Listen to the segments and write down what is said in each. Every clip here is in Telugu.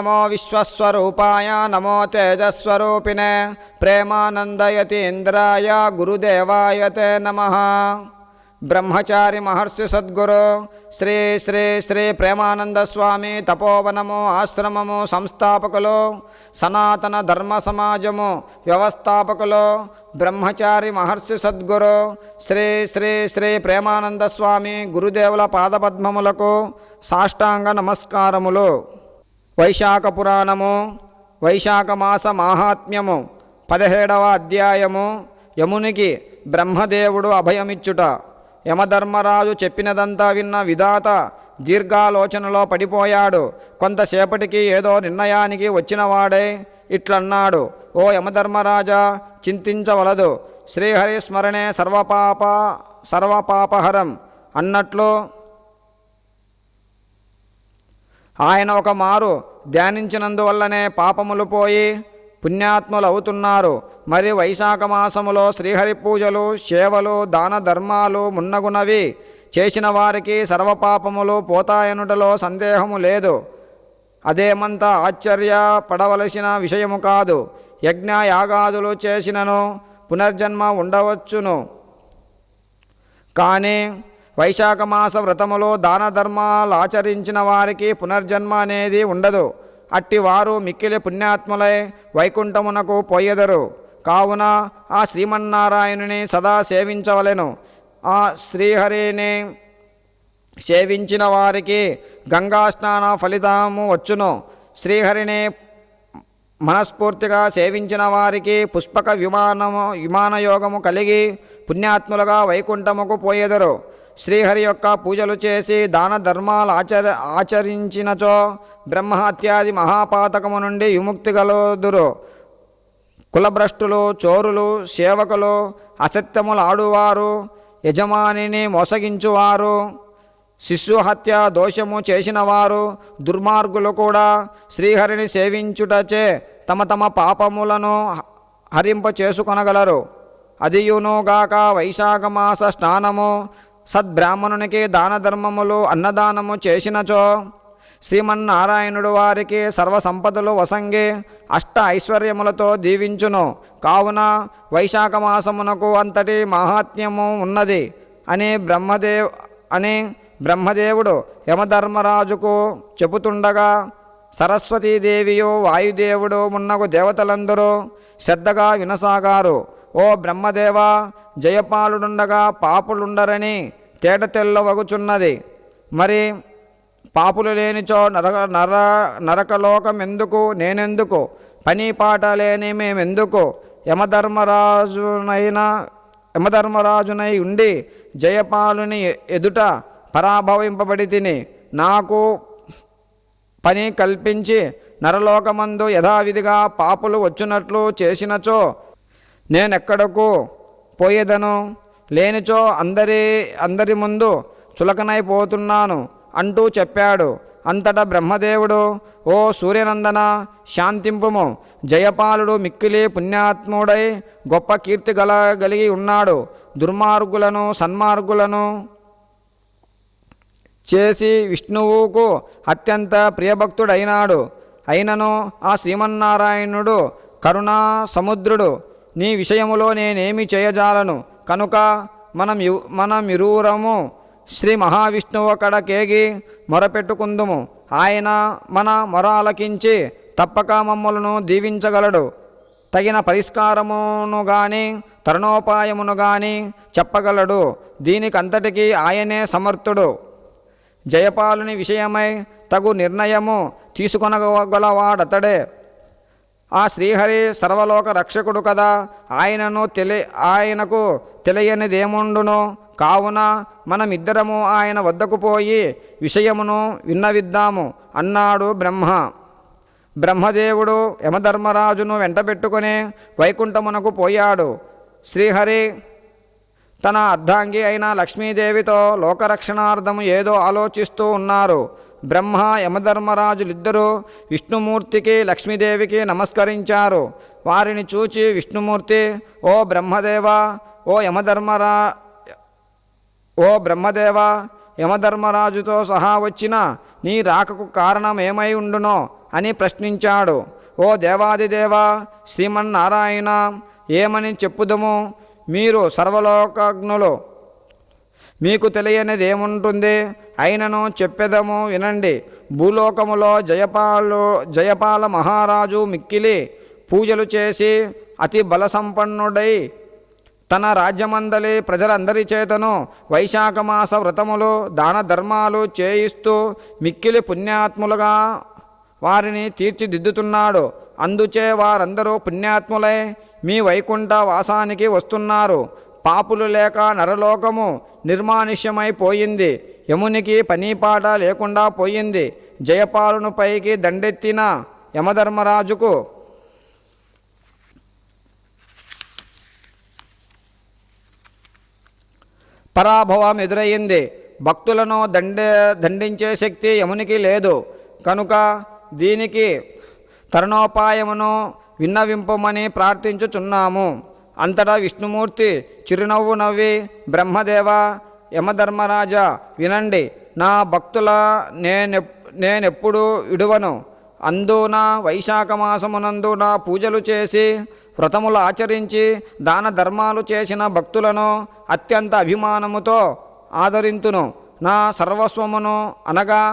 నమో విశ్వస్వరూపాయ నమో తేజస్వరూపిణే ప్రేమానందయతీంద్రాయ గురుదేవాయ తే నమః. బ్రహ్మచారి మహర్షి సద్గురు శ్రీ శ్రీ శ్రీ ప్రేమానంద స్వామి తపోవనము ఆశ్రమము సంస్థాపకులు, సనాతన ధర్మ సమాజము వ్యవస్థాపకులు, బ్రహ్మచారి మహర్షి సద్గురు శ్రీ శ్రీ శ్రీ ప్రేమానంద స్వామి గురుదేవుల పాదపద్మములకు సాష్టాంగ నమస్కారములు. వైశాఖ పురాణము వైశాఖ మాస మాహాత్మ్యము 17వ అధ్యాయము. యమునికి బ్రహ్మదేవుడు అభయమిచ్చుట. యమధర్మరాజు చెప్పినదంతా విన్న విధాత దీర్ఘాలోచనలో పడిపోయాడు. కొంతసేపటికి ఏదో నిర్ణయానికి వచ్చినవాడే ఇట్లన్నాడు, ఓ యమధర్మరాజా, చింతించవలదు. శ్రీహరి స్మరణే సర్వపాపహరం అన్నట్లు ఆయన ఒక మారు ధ్యానించినందువల్లనే పాపములు పోయి పుణ్యాత్ములు అవుతున్నారు. మరి వైశాఖ మాసములో శ్రీహరి పూజలు, సేవలు, దాన ధర్మాలు మున్నగునవి చేసిన వారికి సర్వపాపములు పోతాయనుటలో సందేహము లేదు. అదేమంత ఆశ్చర్యపడవలసిన విషయము కాదు. యజ్ఞ యాగాదులు చేసినను పునర్జన్మ ఉండవచ్చును, కానీ వైశాఖ మాస వ్రతములో దాన ధర్మాలు ఆచరించిన వారికి పునర్జన్మ అనేది ఉండదు. అట్టి వారు మిక్కిలి పుణ్యాత్ములై వైకుంఠమునకు పోయెదరు. కావున ఆ శ్రీమన్నారాయణుని సదా సేవించవలెను. ఆ శ్రీహరిని సేవించిన వారికి గంగా స్నాన ఫలితము వచ్చును. శ్రీహరిని మనస్ఫూర్తిగా సేవించిన వారికి పుష్పక విమానయోగము కలిగి పుణ్యాత్ములుగా వైకుంఠముకు పోయెదరు. శ్రీహరి యొక్క పూజలు చేసి దాన ధర్మాలు ఆచరించినచో బ్రహ్మహత్యాది మహాపాతకము నుండి విముక్తి కలుదురు. కులభ్రష్టులు, చోరులు, సేవకులు, అసత్యములు ఆడువారు, యజమానిని మోసగించువారు, శిశుహత్య దోషము చేసినవారు, దుర్మార్గులు కూడా శ్రీహరిని సేవించుటచే తమ తమ పాపములను హరింప చేసుకొనగలరు. అదియునుగాక వైశాఖ మాస స్నానము సద్బ్రాహ్మణునికి దాన ధర్మములు అన్నదానము చేసినచో శ్రీమన్నారాయణుడు వారికి సర్వసంపదలు వసంగి అష్ట ఐశ్వర్యములతో దీవించును. కావున వైశాఖ మాసమునకు అంతటి మహాత్మ్యము ఉన్నది అని బ్రహ్మదేవుడు యమధర్మరాజుకు చెబుతుండగా సరస్వతీదేవియు వాయుదేవుడు మున్నగు దేవతలందరూ శ్రద్ధగా వినసాగారు. ఓ బ్రహ్మదేవ, జయపాలుడుండగా పాపులుండరని తేటతెల్లవగుచున్నది. మరి పాపులు లేనిచో నరకలోకమెందుకు, నేనెందుకు, పని పాట లేని మేమెందుకు? యమధర్మరాజునై ఉండి జయపాలుని ఎదుట పరాభవింపబడి తిని నాకు పని కల్పించి నరలోకమందు యథావిధిగా పాపులు వచ్చినట్లు చేసినచో నేనెక్కడకు పోయేదను? లేనిచో అందరి ముందు చులకనైపోతున్నాను అంటూ చెప్పాడు. అంతటా బ్రహ్మదేవుడు, ఓ సూర్యనందన, శాంతింపుము. జయపాలుడు మిక్కిలి పుణ్యాత్ముడై గొప్ప కీర్తి కలిగి ఉన్నాడు. దుర్మార్గులను సన్మార్గులను చేసి విష్ణువుకు అత్యంత ప్రియభక్తుడైనాడు. అయినను ఆ శ్రీమన్నారాయణుడు కరుణా సముద్రుడు. నీ విషయములో నేనేమి చేయజాలను కనుక మనమిరువురము శ్రీ మహావిష్ణువు కడకేగి మొరపెట్టుకుందుము. ఆయన మన మొర ఆలకించి తప్పక మమ్మలను దీవించగలడు. తగిన పరిష్కారమును గాని తరుణోపాయమును గాని చెప్పగలడు. దీనికంతటికీ ఆయనే సమర్థుడు. జయపాలుని విషయమై తగు నిర్ణయము తీసుకొనగలవాడతడే. ఆ శ్రీహరి సర్వలోక రక్షకుడు కదా, ఆయనకు తెలియనిదేముండును. కావున మనమిద్దరము ఆయన వద్దకు పోయి విషయమును విన్నవిద్దాము అన్నాడు బ్రహ్మ. బ్రహ్మదేవుడు యమధర్మరాజును వెంటబెట్టుకుని వైకుంఠమునకు పోయాడు. శ్రీహరి తన అర్ధాంగి అయిన లక్ష్మీదేవితో లోకరక్షణార్థము ఏదో ఆలోచిస్తూ ఉన్నారు. బ్రహ్మ యమధర్మరాజులిద్దరూ విష్ణుమూర్తికి లక్ష్మీదేవికి నమస్కరించారు. వారిని చూచి విష్ణుమూర్తి, ఓ బ్రహ్మదేవ, యమధర్మరాజుతో సహా వచ్చిన నీ రాకకు కారణం ఏమై ఉండునో అని ప్రశ్నించాడు. ఓ దేవాదిదేవా శ్రీమన్నారాయణ, ఏమని చెప్పుదము? మీరు సర్వలోకజ్ఞులు, మీకు తెలియనిది ఏముంటుంది? అయినను చెప్పెదము వినండి. భూలోకములో జయపాల మహారాజు మిక్కిలి పూజలు చేసి అతి బలసంపన్నుడై తన రాజ్యమందలి ప్రజలందరి చేతను వైశాఖమాస వ్రతములు దాన ధర్మాలు చేయిస్తూ మిక్కిలి పుణ్యాత్ములుగా వారిని తీర్చిదిద్దుతున్నాడు. అందుచే వారందరూ పుణ్యాత్ములై మీ వైకుంఠ వాసానికి వస్తున్నారు. పాపులు లేక నరలోకము నిర్మానుష్యమైపోయింది. యమునికి పనీపాట లేకుండా పోయింది. జయపాలును పైకి దండెత్తిన యమధర్మరాజుకు పరాభవం ఎదురయ్యింది. భక్తులను దండించే శక్తి యమునికి లేదు కనుక దీనికి తరుణోపాయమును విన్నవింపమని ప్రార్థించుచున్నాము. అంతటా విష్ణుమూర్తి చిరునవ్వు నవ్వి, బ్రహ్మదేవ, యమధర్మరాజా వినండి. నా భక్తుల నేనెప్పుడు విడువను. అందున వైశాఖమాసమునందున పూజలు చేసి వ్రతములు ఆచరించి దాన ధర్మాలు చేసిన భక్తులను అత్యంత అభిమానముతో ఆదరింతును. నా సర్వస్వమును అనగా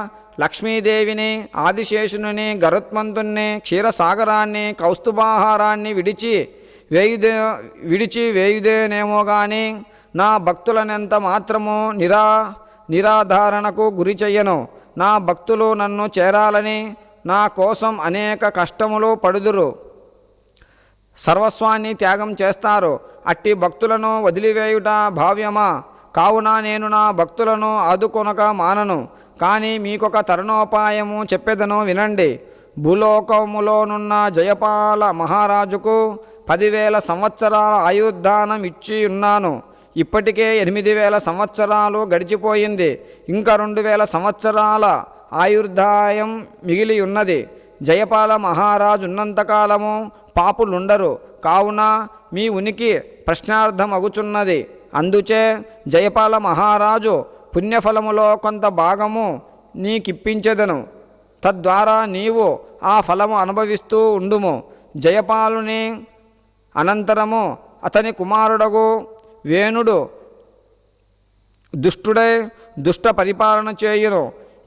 లక్ష్మీదేవిని, ఆదిశేషుని, గరుత్మంతుణ్ణి, క్షీరసాగరాన్ని, కౌస్తుభాహారాన్ని విడిచి వేయుదేనేమో గాని నా భక్తులనెంత మాత్రము నిరాధారణకు గురి చెయ్యను. నా భక్తులు నన్ను చేరాలని నా కోసం అనేక కష్టములు పడుదురు, సర్వస్వాన్ని త్యాగం చేస్తారు. అట్టి భక్తులను వదిలివేయుట భావ్యమా? కావున నేను నా భక్తులను ఆదుకొనక మానను. కానీ మీకొక తరుణోపాయము చెప్పెదను వినండి. భూలోకములోనున్న జయపాల మహారాజుకు 10,000 సంవత్సరాల ఆయుర్దానం ఇచ్చి ఉన్నాను. ఇప్పటికే 8,000 సంవత్సరాలు గడిచిపోయింది. ఇంకా 2,000 సంవత్సరాల ఆయుర్దాయం మిగిలి ఉన్నది. జయపాల మహారాజు ఉన్నంతకాలము పాపులుండరు. కావున మీ ఉనికి ప్రశ్నార్థమగుచున్నది. అందుచే జయపాల మహారాజు పుణ్యఫలములో కొంత భాగము నీకిప్పించెదను. తద్వారా నీవు ఆ ఫలము అనుభవిస్తూ ఉండుము. జయపాలుని అనంతరము అతని కుమారుడగు వేణుడు దుష్టుడై దుష్ట పరిపాలన చేయును.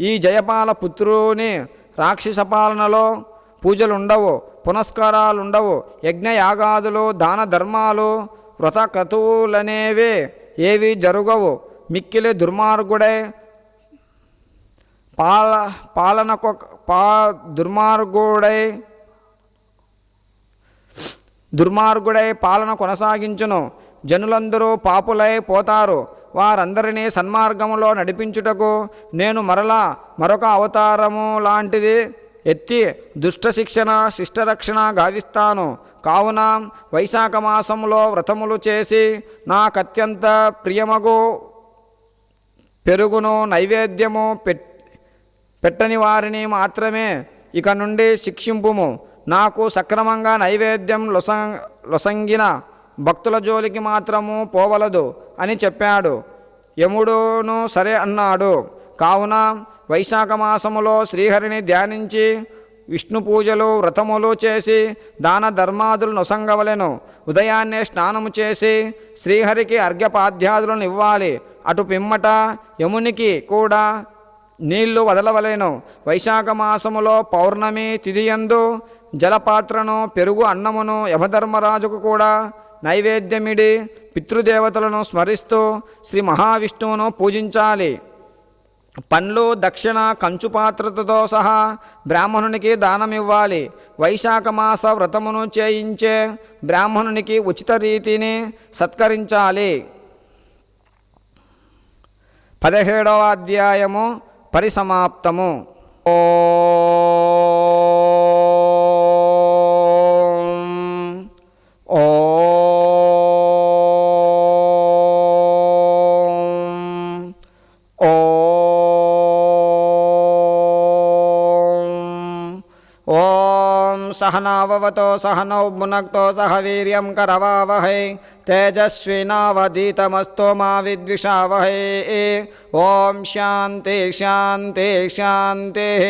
ఈ జయపాల పుత్రుని రాక్షస పాలనలో పూజలుండవు, పునస్కారాలుండవు, యజ్ఞయాగాదులు, దాన ధర్మాలు, వ్రత క్రతువులనేవి ఏవి జరుగవు. మిక్కిలి దుర్మార్గుడై దుర్మార్గుడై పాలన కొనసాగించును. జనులందరూ పాపులై పోతారు. వారందరినీ సన్మార్గములో నడిపించుటకు నేను మరొక అవతారము లాంటిది ఎత్తి దుష్ట శిక్షణ శిష్టరక్షణ గావిస్తాను. కావున వైశాఖ మాసంలో వ్రతములు చేసి నాకత్యంత ప్రియమగు పెరుగును నైవేద్యము పెట్టని వారిని మాత్రమే ఇక నుండి శిక్షింపుము. నాకు సక్రమంగా నైవేద్యం లొసంగిన భక్తుల జోలికి మాత్రము పోవలదు అని చెప్పాడు. యముడును సరే అన్నాడు. కావున వైశాఖ మాసములో శ్రీహరిని ధ్యానించి విష్ణు పూజలు వ్రతములు చేసి దాన ధర్మాదులు నొసంగవలెను. ఉదయాన్నే స్నానము చేసి శ్రీహరికి అర్ఘ్యపాద్యాదులను ఇవ్వాలి. అటు పిమ్మట యమునికి కూడా నీళ్లు వదలవలెను. వైశాఖ మాసములో పౌర్ణమి తిథియందు జలపాత్రను పెరుగు అన్నమును యమధర్మరాజుకు కూడా నైవేద్యమిడి పితృదేవతలను స్మరిస్తూ శ్రీ మహావిష్ణువును పూజించాలి. పండ్లు దక్షిణ కంచు పాత్రతో సహా బ్రాహ్మణునికి దానమివ్వాలి. వైశాఖ మాస వ్రతమును చేయించే బ్రాహ్మణునికి ఉచిత రీతిని సత్కరించాలి. 17వ అధ్యాయము పరిసమాప్తము. सहनाववतो सहनौ भुनक्तो सह वीर्यं करवावहै तेजस्विनावधीतमस्तु मा विद्विषावहै। ओम शान्ति शान्ति शान्तिः।